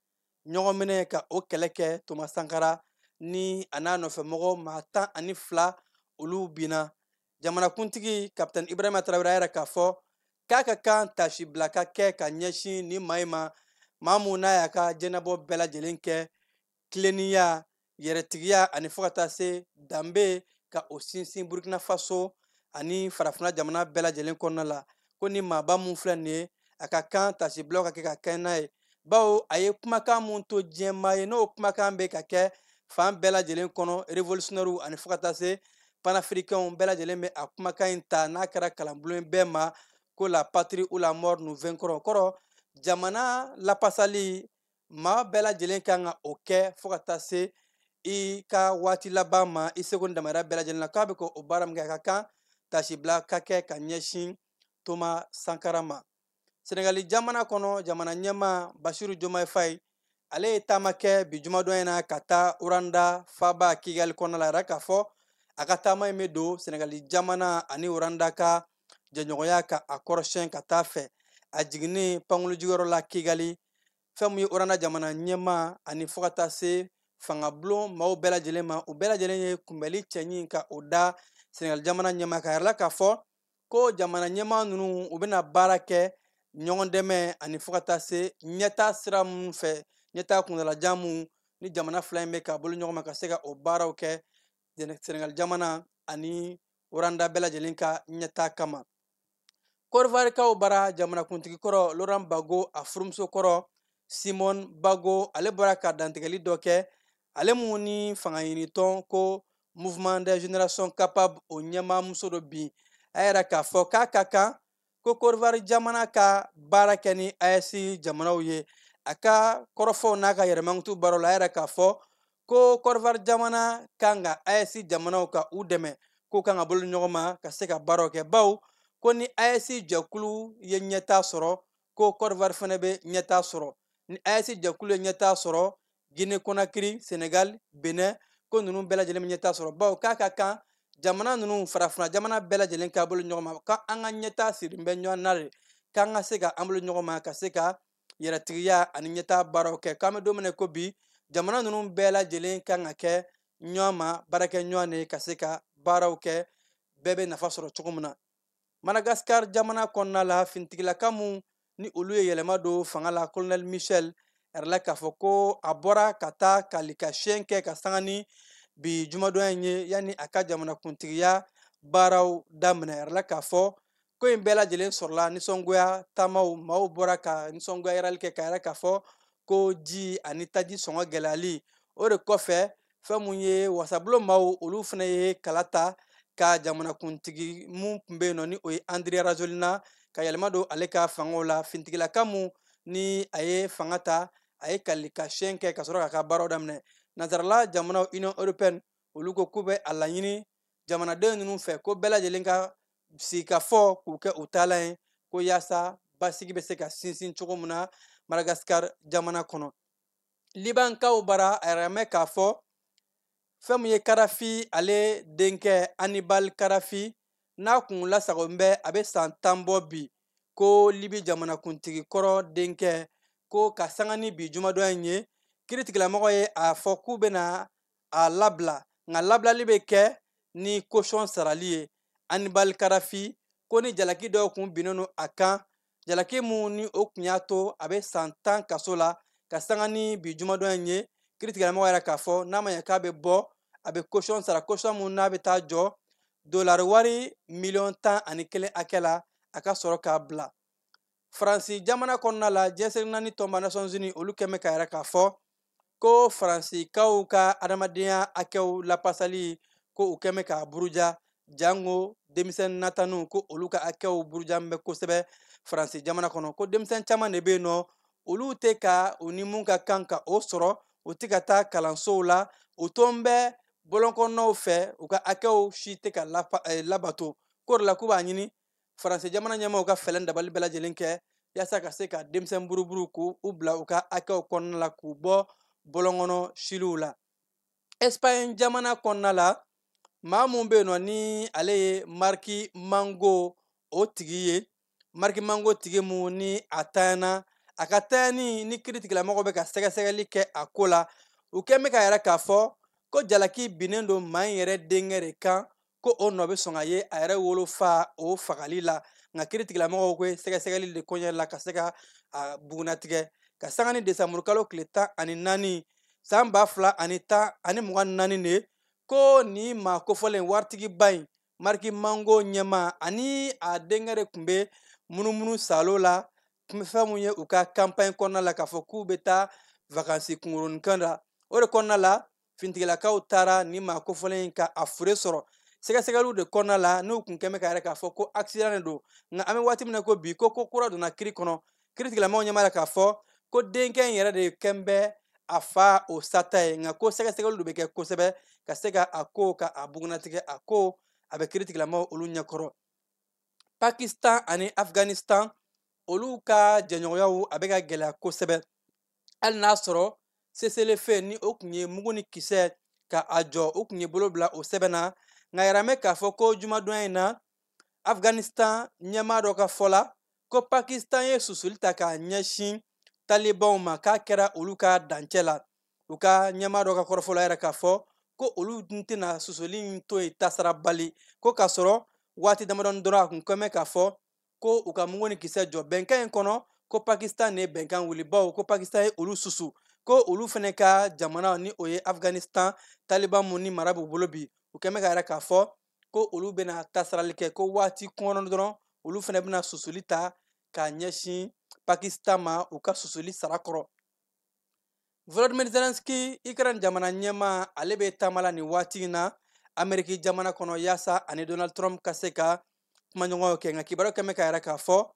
ɲɔgɔn minɛ ka o kɛlɛ kɛ Thomas Sankara ni a n'a nɔfɛmɔgɔ maa 12 olu binna jamanakuntigi Capitaine Ibrahima Traoré a yɛrɛ k'a fɔ k'a ka kan tasi bila ka kɛ ka ɲɛsin ni maa ma maa mun n'a y'a ka jɛnɛbɔ bɛɛ lajɛlen kɛ tileniya yɛrɛtigiya ani fo ka taa se danbe ka o sinsin Burkina Faso ani farafina jamana bɛɛ lajɛlen kɔnɔna la ko ni maaba mun filɛ nin ye a ka kan tasi bilaw ka kɛ ka kɛ n'a ye bawo a ye kumakan mun to diɲɛmaa ye n'o kumakan bɛ ka kɛ fan bɛɛ lajɛlen kɔnɔ révolutionnaires ani fo ka taa se panafricains bɛɛ lajɛlen bɛ a kumakan in ta n'a kɛra kalanbulon bɛɛ ma ko la patrie ou la mort nous vaincrons kɔrɔ jamana lapasali maa bɛɛ lajɛlen kan ka o kɛ fo ka taa se i ka waati laban ma i seko ni damayira bɛɛ lajɛlen na k'a bɛ k'o baara min kɛ a ka kan tasi bila ka kɛ ka ɲɛsin Thomas Sankara ma Senegali jamana kɔnɔ jamana ɲɛmaa Basiru Diomaye Faye ale ye taama kɛ bi jumadon in na ka taa Uranda Faba Kigali kɔnɔna la yɛrɛ k'a fɔ a ka taama in bɛ don Senegali jamana ani Uranda ka jɛɲɔgɔnya ka a kɔrɔsiyɛn ka taa fɛ a jiginnen pankurunjigiyɔrɔ la Kigali fɛn min ye Uranda jamana ɲɛmaa ani fo ka taa se fangabulon maaw bɛɛ lajɛlen ma u bɛɛ lajɛlen ye kunbɛli cɛɲi ka o da Senegali jamana ɲɛmaa ka yɛrɛ la k'a fɔ ko jamana ɲɛmaa ninnu u bɛna baara kɛ ɲɔgɔn dɛmɛ ani fo ka taa se ɲɛtaa sira minnu fɛ ɲɛtaa kuntalajan mun ni jamana fila in bɛ k'a bolo ɲɔgɔn ma ka se ka o baaraw kɛ Senegali jamana ani Uranda bɛɛ lajɛlen ka ɲɛtaa kama Côte d'Ivoire kaw bara jamanakuntigi kɔrɔ Laurent Gbagbo a furumuso kɔrɔ Simone Gbagbo ale bɔra ka dantigɛli dɔ kɛ ale mun ni fanga ɲini tɔn ko Mouvement des Générations Capables o ɲɛmaa muso dɔ bin a yɛrɛ k'a fɔ k'a ka kan ko Côte d'Ivoire jamana ka baara kɛ ni AES jamanaw ye a ka kɔrɔfɔw n'a ka yɛrɛmankutu baaraw la a yɛrɛ k'a fɔ ko Côte d'Ivoire jamana kan ka AES jamanaw ka u dɛmɛ k'u kan ka bolo ɲɔgɔn ma ka se ka baaraw kɛ bawo ko ni AES jɛkulu ye ɲɛtaa sɔrɔ ko Côte d'Ivoire fana bɛ ɲɛtaa sɔrɔ ni AES jɛkulu ye ɲɛtaa sɔrɔ Guinée Conakry Sénégal Benin ko ninnu bɛɛ lajɛlen bɛ ɲɛtaa sɔrɔ bawo k'a ka kan jamana ninnu farafina jamana bɛɛ lajɛlen k'a bolo ɲɔgɔn ma k'an ka ɲɛtaa siri bɛ ɲɔgɔn na de k'an ka se ka an bolo ɲɔgɔn ma ka se ka yɛrɛtigiya ani ɲɛtaa baaraw kɛ k'an bɛ don min na ko bi jamana ninnu bɛɛ lajɛlen kan ka kɛ ɲɔgɔn ma baarakɛ ɲɔgɔn de ka se ka baaraw kɛ bɛɛ bɛ nafa sɔrɔ cogo min na Madagascar jamana kɔnɔna la fintigilaka mun ni olu ye yɛlɛma don fanga la colonel Michel erla k'a fɔ ko a bɔra ka taa kalikasiyɛn kɛ ka sanga ni bi jumadon in ye yani a ka jamanakuntigiya baaraw daminɛ erla k'a fɔ ko in bɛɛ lajɛlen sɔrɔla nisɔngoya taamaw maaw bɔra ka nisɔngoya yirali kɛ ka yɛrɛ k'a fɔ ko ji ani taji sɔngɔ gɛlɛyali o de kɔfɛ fɛn mun ye wasabulon maaw olu fana ye kala ta ka jamanakuntigi mun tun bɛ yen nɔ ni o ye Andry Rajoelina ka yɛlɛma don ale ka fangaw la fintigilaka mun ni a ye fanga ta a ye kalikasiyɛn kɛ ka sɔrɔ k'a ka baaraw daminɛ nansarala jamanaw Union Européenne olu ko k'u bɛ a laɲini jamanaden ninnu fɛ ko bɛɛ lajɛlen ka sigi ka fɔ k'u kɛ u taalan ye ko yaasa basigi bɛ se ka sinsin cogo min na Madagascar jamana kɔnɔ. Libankaw bara a yɛrɛ mɛn k'a fɔ fɛn min ye Kadafi ale denkɛ Hannibal Kadafi n'a kun lasagon bɛ a bɛ san 10 bɔ bi ko Libi jamanakuntigi kɔrɔ denkɛ ko ka sanga ni bi jumadon in ye kiiritigɛlamɔgɔ ye a fɔ k'u bɛna a labila nka labilali bɛ kɛ ni caution sarali ye. Hannibal Kadafi ko ni jalaki dɔw kun binnen don a kan jalaki mun ni o kun y'a to a bɛ san 10 kaso la ka sanga ni bi jumadon in ye kiiritigɛlamɔgɔ yɛrɛ k'a fɔ n'a ma ɲɛ k'a bɛ bɔ a bɛ caution sara caution mun n'a bɛ taa jɔ dolari wari $11,000 hakɛ la a ka sɔrɔ k'a bila. Faransi jamana kɔnɔna la G5 naani tɔnba Nations Unies olu kɛmɛ ka yɛrɛ k'a fɔ ko Faransikaw ka adamadenya hakɛw lapasali ko u kɛmɛ ka buruja jango denmisɛn natanu ko olu ka hakɛw burujan bɛ kosɛbɛ Faransi jamana kɔnɔ ko denmisɛn caman de bɛ yen nɔ olu tɛ ka u ni mun ka kan ka o sɔrɔ u tɛ ka taa kalansow la u tɔn bɛ bɔlɔnkɔnɔnaw fɛ u ka hakɛw si tɛ ka labato ko de la k'u b'a ɲini Faransi jamana ɲɛmaaw ka fɛlɛn dabali bɛɛ lajɛlen kɛ yaasa ka se ka denmisɛn buruburu k'u bila u ka hakɛw kɔnɔna la k'u bɔ bɔlɔnkɔnɔ siliw la. Espagne jamana kɔnɔna la maa mun bɛ yen nɔ ni ale ye Marc Mango o tigi ye Marc Mango tigi mun ni a tanyana a ka tanyani ni kiiritigɛlamɔgɔw bɛ ka sɛgɛsɛgɛli kɛ a ko la u kɛn bɛ ka yɛrɛ k'a fɔ ko jalaki binnen don maa in yɛrɛ denkɛ de kan ko o nɔ bɛ sɔn ka ye a yɛrɛ wolofa o fagali la nka kiiritigɛlamɔgɔw ko sɛgɛsɛgɛli de kɔɲɛ la ka se ka a bugunatigɛ ka sanga ni desanburu kalo tile 14 san 2024 de ko ni maa kofɔlen waritigiba in Marc Mango ɲɛma ani a denkɛ de tun bɛ munumunu salo la fɛn mun ye u ka campagne kɔnɔna la k'a fɔ k'u bɛ taa vacances kunkurunin la o de kɔnɔna la fintigilakaw taara ni maa kofɔlen in ka a fure sɔrɔ sɛgɛsɛgɛliw de kɔnɔna la n'u kun kɛn bɛ ka yɛrɛ k'a fɔ ko accident de don nka an bɛ waati min na ko bi ko kura donna kiiri kɔnɔ kiiritigɛlamɔgɔw ɲɛma k'a fɔ ko denkɛ in yɛrɛ de kɛn bɛ a fa o sata ye nka ko sɛgɛsɛgɛliw de bɛ kɛ kosɛbɛ ka se ka a ko ka a bugunatigɛ a ko a bɛ kiiritigɛlamɔgɔw olu ɲɛkɔrɔ. Pakistan ani Afghanistan olu ka jɛɲɔgɔnyaw a bɛ ka gɛlɛya kosɛbɛ hali n'a sɔrɔ cessez-le-feu ni o tun ye mugu ni kisɛ ka a jɔ o tun ye bolo bila o sɛbɛn na nka yɛrɛ mɛn k'a fɔ ko jumadonya in na Afghanistan ɲɛmaa dɔ ka fɔ la ko Pakistan ye susuli ta k'a ɲɛsin talibanw ma k'a kɛra olu ka dancɛ la u ka ɲɛmaa dɔ ka kɔrɔfɔla yɛrɛ k'a fɔ ko olu dun tɛna susuli in to yen tasara bali ko k'a sɔrɔ waati damadɔni dɔrɔn a kun kɛn bɛ k'a fɔ ko u ka mugu ni kisɛ jɔ bɛnkan in kɔnɔ ko Pakistan ne bɛnkan wuli bawo ko Pakistan ye olu susu ko olu fana ka jamana ni o ye Afghanistan taliban mun ni mara b'u bolo bi u kɛn bɛ ka yɛrɛ k'a fɔ ko olu bɛna tasarali kɛ ko waati kɔnɔ dɔrɔn olu fana bɛna susuli ta k'a ɲɛsin Pakistan ma u ka susuli sara kɔrɔ. Volodymyr Zelensky Ukraine jamana ɲɛmaa ale bɛ taamala nin waati in na Ameriki jamana kɔnɔ yaasa ani Donald Trump ka se ka kumaɲɔgɔnw kɛ nka kibaruya kɛn bɛ ka yɛrɛ k'a fɔ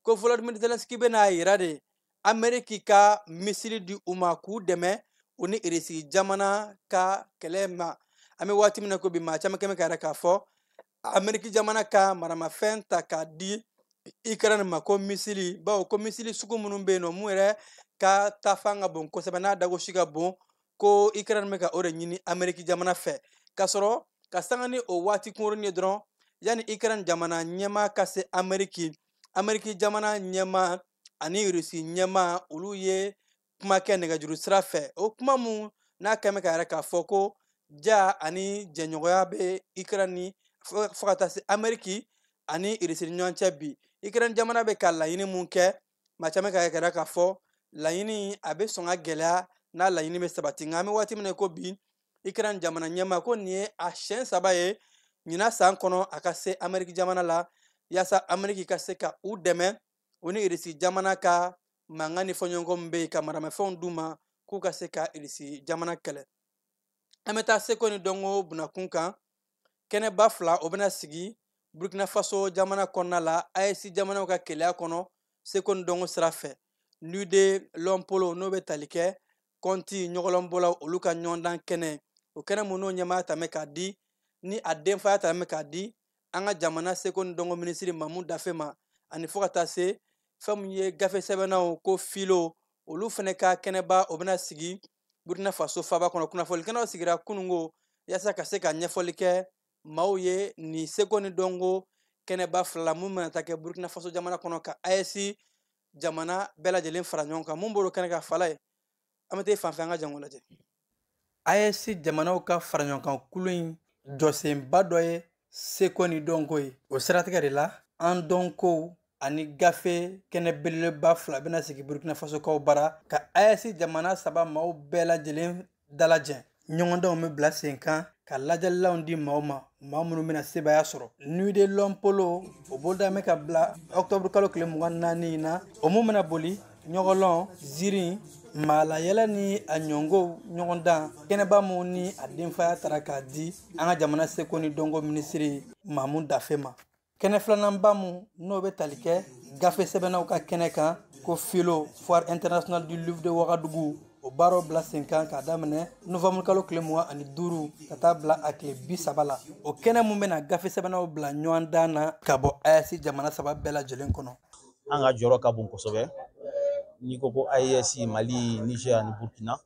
ko Volodymyr Zelensky bɛna yira de Ameriki ka misiri di u ma k'u dɛmɛ u ni Irisi jamana ka kɛlɛ ma an bɛ waati min na ko bi maa caman kɛn bɛ ka yɛrɛ k'a fɔ Ameriki jamana ka maramafɛn ta k'a di Ukraine ma ko misiri bawo ko misiri sugu minnu bɛ yen nɔ mun yɛrɛ ka taafan ka bon kosɛbɛ n'a dagosi ka bon ko Ukraine bɛ ka o de ɲini Ameriki jamana fɛ k'a sɔrɔ ka sanga ni o waati kunkurunin ye dɔrɔn yanni Ukraine jamana ɲɛmaa ka se Ameriki jamana ɲɛmaa ani Irisi ɲɛmaa olu ye kuma kɛ nɛgɛjuru sira fɛ o kuma mun n'a kɛn bɛ ka yɛrɛ k'a fɔ ko ja ani jɛɲɔgɔnya bɛ Ukraine fo ka taa se Ameriki ani irisi ni ɲɔgɔn cɛ bi Ukraine jamana bɛ ka laɲini mun kɛ maa caman ka kɛra k'a fɔ laɲini a bɛ sɔn ka gɛlɛya n'a laɲini bɛ sabati nka an bɛ waati min na ko bi Ukraine jamana ɲɛmaa ko nin ye a siɲɛ 3 ye ɲina san kɔnɔ a ka se Amérique jamana la yaasa Amérique ka se ka u dɛmɛ u ni irisi jamana ka mankan ni fɔɲɔgɔnkɔ min bɛ yen ka maramafɛnw d'u ma k'u ka se ka irisi jamana kɛlɛ. An bɛ taa seko ni dɔnko bunakun kan kɛnɛba 2 o bɛna sigi Burkina Faso jamana kɔnɔna la AES jamanaw ka kɛlɛya kɔnɔ seko ni dɔnko sira fɛ Lude Lɔnpolo n'o bɛ tali kɛ Kɔnti ɲɔgɔlɔnbɔlaw olu ka ɲɔgɔndan kɛnɛ o kɛnɛ mun n'o ɲɛmaa ta mɛ k'a di ni a denfaya ta mɛ k'a di an ka jamana seko ni dɔnko minisiri Mamu Dafe ma ani fo ka taa se fɛn mun ye gafe sɛbɛnnaw ko filo olu fɛnɛ ka kɛnɛba o bɛna sigi Burkina Faso faaba kɔnɔ kunnafolikɛlaw sigira kunungo yaasa ka se ka ɲɛfɔli kɛ maaw ye ni seko ni dɔnko kɛnɛba 2 la mun bɛna taa kɛ Burkina Faso jamana kɔnɔ ka AES jamana bɛɛ lajɛlen fara ɲɔgɔn kan mun b'o kɛnɛ ka fala ye an bɛ taa fan fɛ an ka jango lajɛ. AES jamanaw ka fara ɲɔgɔn kan kulu in jɔsenba dɔ ye seko ni dɔnko ye o siratigɛ de la an dɔnko ani gafe kɛnɛ belebeleba 2 bɛna sigi Burkina Faso kaw bara ka AES jamana 3 maaw bɛɛ lajɛlen dalajɛ ɲɔgɔndanw bɛ bila sen kan ka lajɛlilanw di maaw ma maa minnu bɛna sebaya sɔrɔ Nude Lɔnpolo o boloda bɛ ka bila octobre kalo tile 24 in na o mun bɛna boli ɲɔgɔlɔn ziiri maalayɛlɛ ni a ɲɔngow ɲɔgɔndan kɛnɛba mun ni a denfaya taara k'a di an ka jamana seko ni dɔnko minisiri Mamu Dafe ma kɛnɛ filananba mun n'o bɛ tali kɛ gafe sɛbɛnnaw ka kɛnɛ kan ko filo foire internationale du livre de Wagadugu o baaraw bila sen kan k'a daminɛ novembre kalo tile 25 ka taa bila a tile 30 la o kɛnɛ mun bɛna gafe sɛbɛnnaw bila ɲɔgɔn dan na ka bɔ AES jamana 3 bɛɛ lajɛlen kɔnɔ. An ka jɔyɔrɔ ka bon kosɛbɛ n'i ko ko AES Mali Niger ani Burkina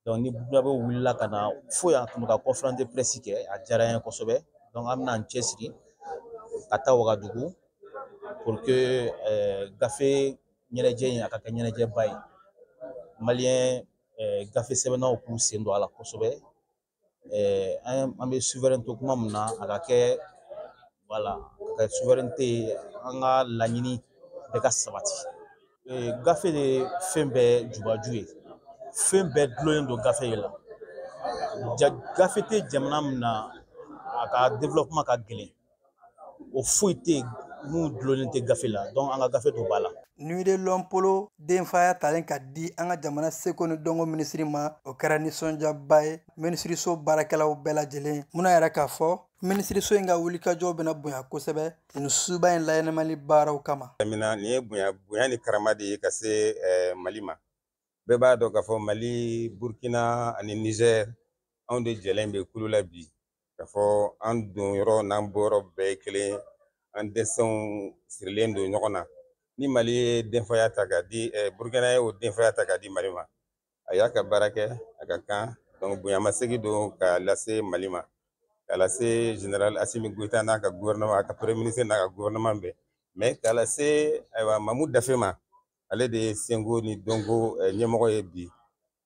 donc ni Burkina bɛ wulila ka na fo yan tun ka conférence de presse kɛ a diyara n ye kosɛbɛ donc an bɛna an cɛsiri ka taa Wagadugu pour que gafe ɲɛnajɛ in a ka kɛ ɲɛnajɛba ye maliyɛn gafe sɛbɛnnaw k'u sen don a la kosɛbɛ an bɛ souveraineté kuma min na a ka kɛ voilà ka kɛ souveraineté an ka laɲini bɛɛ ka sabati gafe de ye fɛn bɛɛ jubaju ye fɛn bɛɛ dulonlen don gafe de la gafe tɛ jamana min na a ka développement ka gɛlɛn o foyi tɛ mun dulonlen tɛ gafe la donc an ka gafe dɔ b'a la. Nude Lɔnpolo denfaya talen ka di an ka jamana seko ni dɔnko minisiri ma o kɛra nisɔndiyaba ye minisiriso baarakɛlaw bɛɛ lajɛlen munna yɛrɛ k'a fɔ minisiriso in ka wulikajɔw bɛna bonya kosɛbɛ nin suba in layɛlɛmali baaraw kama. Nin ye bonya ni karama de ye ka se Mali ma bɛɛ b'a dɔn k'a fɔ Mali Burkina ani Niger anw de jɛlen bɛ kulu la bi k'a fɔ an don yɔrɔ n'an bɔyɔrɔ bɛɛ ye kelen an dɛsɛnw sirilen don ɲɔgɔn na ni Mali ye denfaya ta k'a di Burkina ye o denfaya ta k'a di Mali ma a y'a ka baara kɛ a ka kan donc bonyamasegin don k'a lase Mali ma k'a lase général Assimi Goïta n'a ka gouvernement a ka premier ministre n'a ka gouvernement bɛɛ mais k'a lase ayiwa Mamu Dafe ma ale de ye senko ni dɔnko ɲɛmɔgɔ ye bi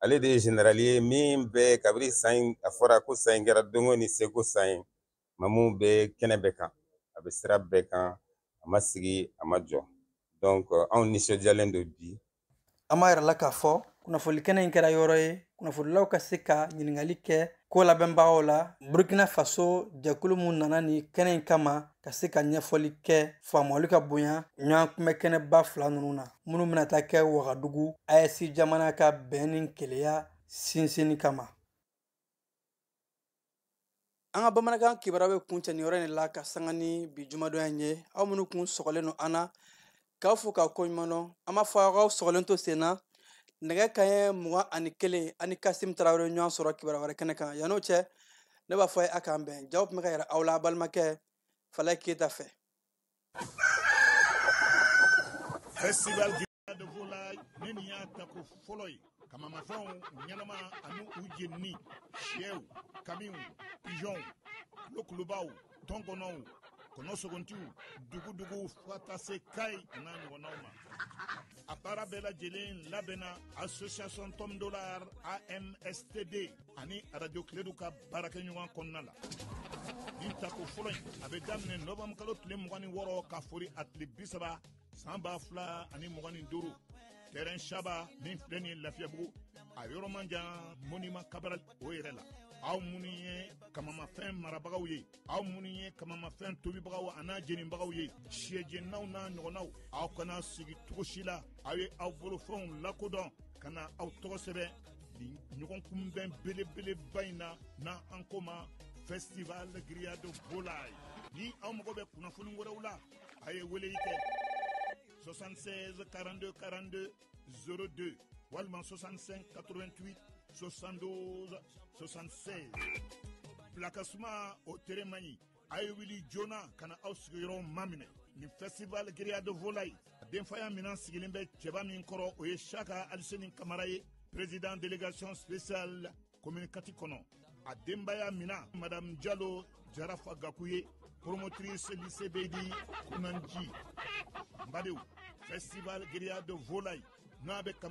ale de ye général ye min bɛ kabiri san a fɔra ko san in kɛra dɔnko ni seko san ye Mamu bɛ kɛnɛ bɛɛ kan a bɛ sira bɛɛ kan a ma sigi a ma jɔ donc anw nisɔndiyalen don bi. An b'a yira la k'a fɔ kunnafoni kɛnɛ in kɛra yɔrɔ ye kunnafonilaw ka se ka ɲininkali kɛ ko labɛnbagaw la Burkina Faso jɛkulu mun nana ni kɛnɛ in kama ka se ka ɲɛfɔli kɛ faamuyali ka bonya ɲɔgɔn kunbɛ kɛnɛba 2 ninnu na minnu bɛna taa kɛ Wagadugu AES jamana ka bɛn ni keleya sinsinni kama. An ka bamanankan kibaruya bɛ kuncɛ nin yɔrɔ in la ka sanga ni bi jumadɔya in ye aw minnu kun sɔgɔlen don an na k'aw fo k'aw koɲuman dɔn an b'a fɔ aw sɔgɔlen to sen na nɛgɛ kanɲɛ 21 ani Kasim Tarawele ɲɔgɔn sɔrɔ kibaruya wɛrɛ kɛnɛ kan yan'o cɛ ne b'a fɔ a k'an bɛn jaw tun bɛ ka yɛrɛ aw la balimakɛ Falaye Keyita fɛ. Festival de volaille ne ni y'a ta ko fɔlɔ ye kamamafɛnw ɲɛnama ani u jenini sɛw kamiw pigeons kulokulubaw tɔnkɔnɔw kɔnɔsogontiw dugudugu fo ka taa se kayi n'a ɲɔgɔnnaw ma a baara bɛɛ lajɛlen labɛnna association Tom Dollar AMSTD ani radio Kiledu ka baarakɛɲɔgɔn kɔnɔna la. Intako fɔlɔ in a bɛ daminɛ nɔvɛmburu kalo tile 26 ka fori a tile 30 san 2025 terrain Shaba min filɛ nin ye Lafiyabugu a yɔrɔ man jan Monument Cabral o yɛrɛ la. Aw minnu ye kamamafɛn marabagaw ye, aw minnu ye kamamafɛn tobibagaw an'a jenibagaw ye, siyɛjennaw n'a ɲɔgɔnnaw, aw kana sigi cogo si la, aw ye aw bolofɛnw lakodɔn ka na aw tɔgɔ sɛbɛn nin ɲɔgɔn kunbɛn belebeleba in na n'an ko ma Festival Grillade de Volaille. Ni aw mago bɛ kunnafoni wɛrɛw la, a ye weleli kɛ 76 42 42 02 walima 65 88 72 76. Plakasuma o tere man ɲi, a ye wuli joona ka na aw sigiyɔrɔ maminɛ. Ni Festival Grillade de Volaille a denfaya minan sigilen bɛ cɛba min kɔrɔ o ye Saka Aliseni Kamara ye, président délégation spéciale commune Kati kɔnɔ. A denbaya mina Madame Diallo Jarafa Gakou ye, promotrice lycée Beydi Kunanji. Mbadew, Festival Grillade de Volaille n'a bɛ kama